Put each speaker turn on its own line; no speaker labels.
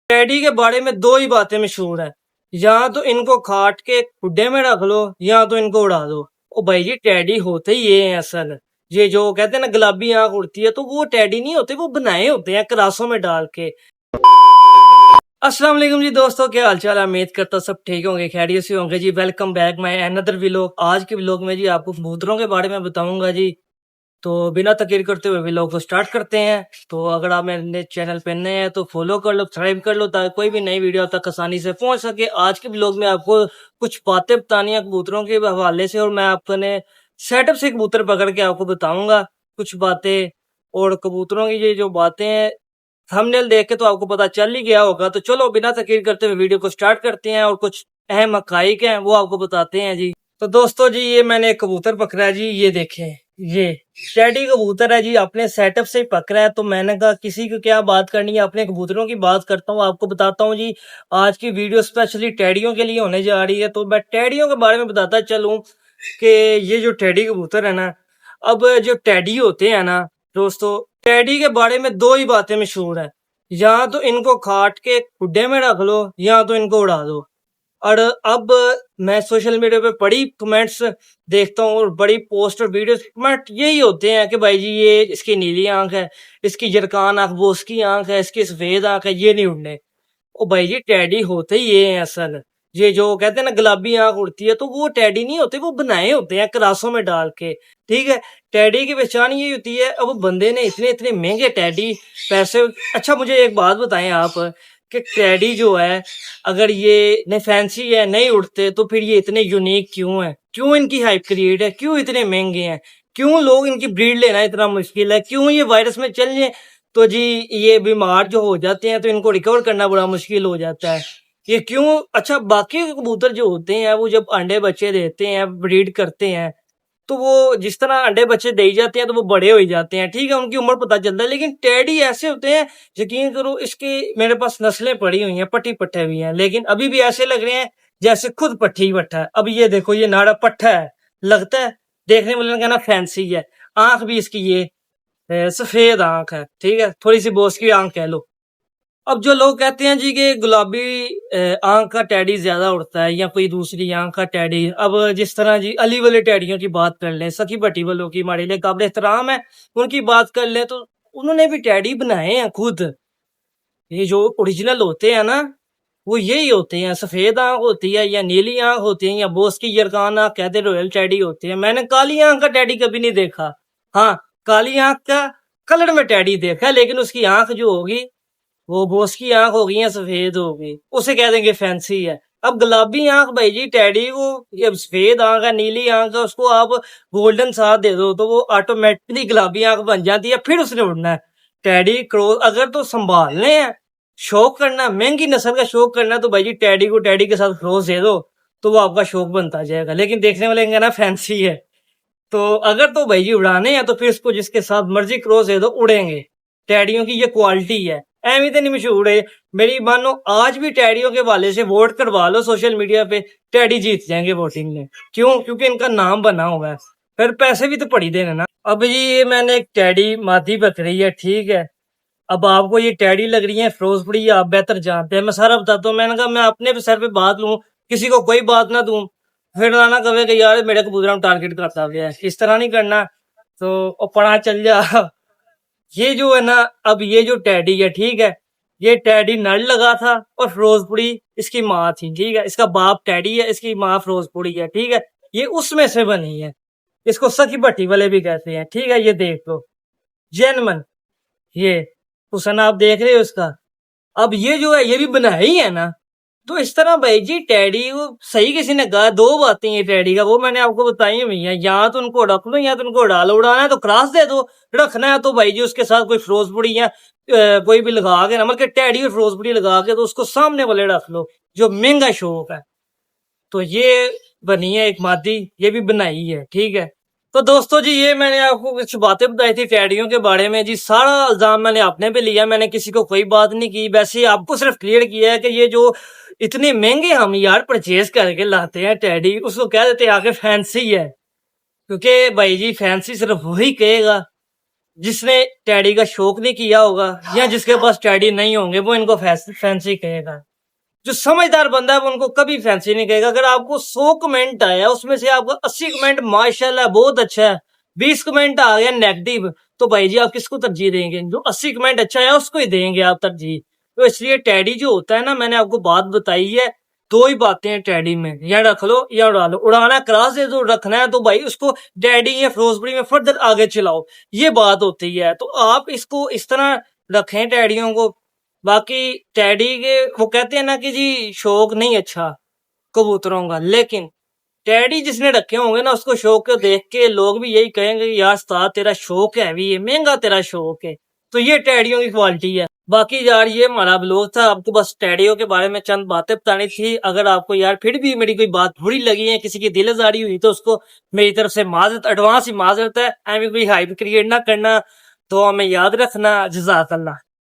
Teddy के बारे में दो ही बातें मशहूर है। या तो इनको काट के खुड्डे में रख लो या तो इनको उड़ा दो। ओ भाई जी, टैडी होते ही ये हैं असल। ये जो कहते हैं ना गुलाबी आंख उड़ती है, तो वो टैडी नहीं होते, वो बनाए होते हैं क्रासों में डाल के। अस्सलाम वालेकुम जी दोस्तों, क्या हाल चाल है। उम्मीद करता सब ठीक होंगे, खैरियत से होंगे जी। Welcome back my another vlog. आज के व्लॉग में जी आपको कबूतरों के बारे में बताऊंगा जी। तो बिना तकीर करते हुए व्लॉग को स्टार्ट करते हैं। तो अगर आप मेरे चैनल पे नए हैं तो फॉलो कर लो, सब्सक्राइब कर लो, ताकि कोई भी नई वीडियो तक आसानी से पहुंच सके। आज के व्लॉग में आपको कुछ बातें बतानी है कबूतरों के हवाले से, और मैं अपने सेटअप से कबूतर पकड़ के आपको बताऊंगा कुछ बातें। और कबूतरों की ये जो बातें हैं, थंबनेल देख के तो आपको पता चल ही गया होगा। तो चलो बिना तकीर करते हुए वीडियो को स्टार्ट करते हैं और कुछ अहम हकाइक हैं वो आपको बताते हैं जी। तो दोस्तों जी, ये मैंने एक कबूतर पकड़ा है जी, ये देखें, ये टैडी कबूतर है जी। अपने सेटअप से ही पकड़ा है, तो मैंने कहा किसी को क्या बात करनी है, अपने कबूतरों की बात करता हूँ, आपको बताता हूँ जी। आज की वीडियो स्पेशली टैडियों के लिए होने जा रही है, तो मैं टैडियों के बारे में बताता चलूँ कि ये जो टैडी कबूतर है ना, अब जो टैडी होते हैं ना दोस्तों, टैडी के बारे में दो ही बातें मशहूर है। या तो इनको काट के खुड्डे में रख लो या तो इनको उड़ा दो। और अब मैं सोशल मीडिया पे बड़ी कमेंट्स देखता हूँ और बड़ी पोस्ट और वीडियोस कमेंट यही होते हैं कि भाई जी ये इसकी नीली आंख है, इसकी जरकान आंख, वो उसकी आंख है, इसकी सफेद आंख है, ये नहीं उड़ने। ओ भाई जी, टैडी होते ही ये हैं असल। ये जो कहते हैं ना गुलाबी आंख उड़ती है, तो वो टैडी नहीं होते, वो बनाए होते हैं क्रासों में डाल के। ठीक है, टैडी की पहचान ये होती है। अब बंदे ने इतने इतने महंगे टैडी पैसे। अच्छा मुझे एक बात बताएं आप कि टैडी जो है, अगर ये नहीं फैंसी है, नहीं उड़ते, तो फिर ये इतने यूनिक क्यों है, क्यों इनकी हाइप क्रिएट है, क्यों इतने महंगे हैं, क्यों लोग इनकी ब्रीड लेना इतना मुश्किल है, क्यों ये वायरस में चल जाए तो जी ये बीमार जो हो जाते हैं तो इनको रिकवर करना बड़ा मुश्किल हो जाता है। ये क्यों? अच्छा, बाकी कबूतर जो होते हैं वो जब अंडे बच्चे देते हैं, ब्रीड करते हैं, तो वो जिस तरह अंडे बच्चे दे जाते हैं तो वो बड़े हो ही जाते हैं। ठीक है, उनकी उम्र पता चलता है। लेकिन टैडी ऐसे होते हैं, यकीन करो, इसके मेरे पास नस्लें पड़ी हुई हैं, पट्टी पट्टे भी हैं, लेकिन अभी भी ऐसे लग रहे हैं जैसे खुद पट्टी पट्टा है। अब ये देखो, ये नाड़ा पट्टा है, लगता है देखने वाले कहना फैंसी है। आंख भी इसकी ये सफेद आंख है, ठीक है, थोड़ी सी बोस की आंख कह लो। अब जो लोग कहते हैं जी कि गुलाबी आंख का टैडी ज्यादा उड़ता है या कोई दूसरी आंख का टैडी, अब जिस तरह जी अली वाले टैडियों की बात कर लें, सखी भट्टी वालों की हमारे लिए काबिल एहतराम है, उनकी बात कर लें, तो उन्होंने भी टैडी बनाए हैं खुद। ये जो ओरिजिनल होते हैं ना, वो यही होते हैं, सफेद आंख होती है या नीली आंख होती है या बोस की यरकान आंख कहते रॉयल टैडी होते हैं। मैंने काली आंख का टैडी कभी नहीं देखा। हाँ, काली आंख का कलर में टैडी देखा है, लेकिन उसकी आंख जो होगी वो बोस की आंख होगी या सफेद होगी, उसे कह देंगे फैंसी है। अब गुलाबी आंख भाई जी, टैडी को ये सफेद आंख है, नीली आंख है, उसको आप गोल्डन साथ दे दो तो वो ऑटोमेटिकली गुलाबी आंख बन जाती है, फिर उसने उड़ना है। टैडी क्रॉस अगर तो संभालने हैं, शौक करना, महंगी नस्ल का शौक करना है, तो भाई जी टैडी को टैडी के साथ क्रॉस दे दो तो वो आपका शौक बनता जाएगा। लेकिन देखने वाले कहना फैंसी है। तो अगर तो भाई जी उड़ाने हैं तो फिर इसको जिसके साथ मर्जी क्रॉस दे दो, उड़ेंगे। टैडियों की ये क्वालिटी है, एवं तो नहीं मशहूर है। मेरी मानो आज भी टैडियों के वाले से वोट करवा लो सोशल मीडिया पे, टैडी जीत जाएंगे वोटिंग में। क्यों? क्योंकि इनका नाम बना हुआ है, फिर पैसे भी तो पड़ी देना ना। अब जी ये मैंने एक टैडी मादी पकड़ी है, ठीक है। अब आपको ये टैडी लग रही है फिरोजपुरी, आप बेहतर जानते हैं, मैं सारा बताता हूँ। मैंने कहा मैं अपने सर पे बात लूं, किसी को कोई बात ना दूं, फिर ना कहे कि यार मेरे कबूतर टारगेट करता है, इस तरह नहीं करना। तो पढ़ा चल जा। ये जो है ना, अब ये जो टैडी है, ठीक है, ये टैडी नल लगा था और फिरोजपुरी इसकी माँ थी, ठीक है। इसका बाप टैडी है, इसकी माँ फिरोजपुरी है, ठीक है। ये उसमें से बनी है, इसको सखी भट्टी वाले भी कहते हैं, ठीक है। ये देख लो, जेनमन, ये हुसन आप देख रहे हो उसका। अब ये जो है ये भी बनाई है ना, तो इस तरह भाई जी टैडी को सही किसी ने कहा, दो बातें हैं टैडी का, वो मैंने आपको बताई है भैया। या तो उनको रख लो या तो उनको उड़ा लो। उड़ाना है तो क्रॉस दे दो, रखना है तो भाई जी उसके साथ कोई फिरोजपुरी या कोई भी लगा के ना, मतलब टैडी और फिरोजपुरी लगा के, तो उसको सामने वाले रख लो जो महंगा शौक है। तो ये बनी है एक मादी, ये भी बनाई है, ठीक है। तो दोस्तों जी, ये मैंने आपको कुछ बातें बताई थी टैडियों के बारे में जी। सारा इल्जाम मैंने अपने पे लिया, मैंने किसी को कोई बात नहीं की। वैसे आपको सिर्फ क्लियर किया है कि ये जो इतने महंगे हम यार परचेज करके लाते हैं टैडी, उसको कह देते हैं आगे फैंसी है। क्योंकि भाई जी फैंसी सिर्फ वही कहेगा जिसने टैडी का शौक नहीं किया होगा या जिसके पास टैडी नहीं होंगे वो इनको फैंसी कहेगा। जो समझदार बंदा है वो उनको कभी फैंसी नहीं कहेगा। अगर आपको 100 कमेंट आया उसमें से आपको 80 कमेंट माशाल्लाह बहुत अच्छा है, 20 कमेंट आ गया नेगेटिव, तो भाई जी आप किसको तरजीह देंगे? जो 80 कमेंट अच्छा है उसको ही देंगे आप तरजीह। तो इसलिए टैडी जो होता है ना, मैंने आपको बात बताई है, दो ही बातें हैं टैडी में, या रख लो या उड़ा लो। उड़ाना क्रास से तो रखना है तो भाई उसको डैडी या फिरोजपुरी में फर्दर आगे चलाओ, ये बात होती है। तो आप इसको इस तरह रखें टैडियों को। बाकी टैडी के वो कहते हैं ना कि जी शौक नहीं अच्छा कबूतरों का, लेकिन टैडी जिसने रखे होंगे ना उसको शौक को देख के लोग भी यही कहेंगे यार उस्ताद तेरा शौक है भी, ये महंगा तेरा शौक है। तो ये टैडियों की क्वालिटी है। बाकी यार ये हमारा ब्लॉग था, आपको बस टैडियों के बारे में चंद बातें बतानी थी। अगर आपको यार फिर भी मेरी कोई बात बुरी लगी है, किसी की दिल आजारी हुई, तो उसको मेरी तरफ से माजरत, एडवांस ही माजरत है। कोई हाइप क्रिएट ना करना, तो हमें याद रखना। जज़ाकल्लाह।